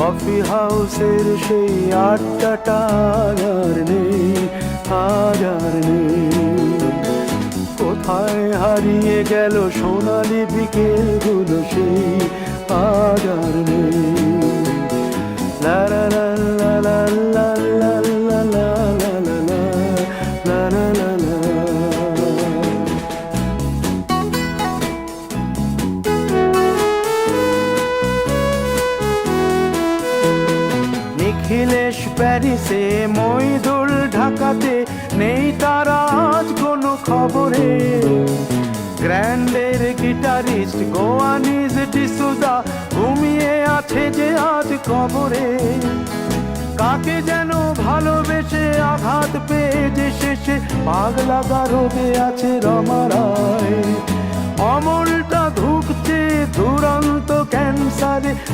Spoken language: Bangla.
কফি হাউসের সেই আড্ডাটা আর নেই, আর নেই। কোথায় হারিয়ে গেল সোনালি বিকেলগুলো সেই আর নেই। লা লা লা লা লা লা লা লা লা লা লা লা লা লা। নিখিলেশ প্যারিসে, মইদুল ঢাকাতে, নেই তারা আজ কোনো খবরে। গ্র্যান্ডের গিটারিস্ট গোয়ানিজ ডিসুজা ঘুমিয়ে আছে যে আজ কবরে। কাকে যেন ভালোবেসে আঘাত পেয়ে যে শেষে পাগলা গারদে আছে রমা রায়। অমলটা ধুকছে দুরন্ত ক্যান্সারে।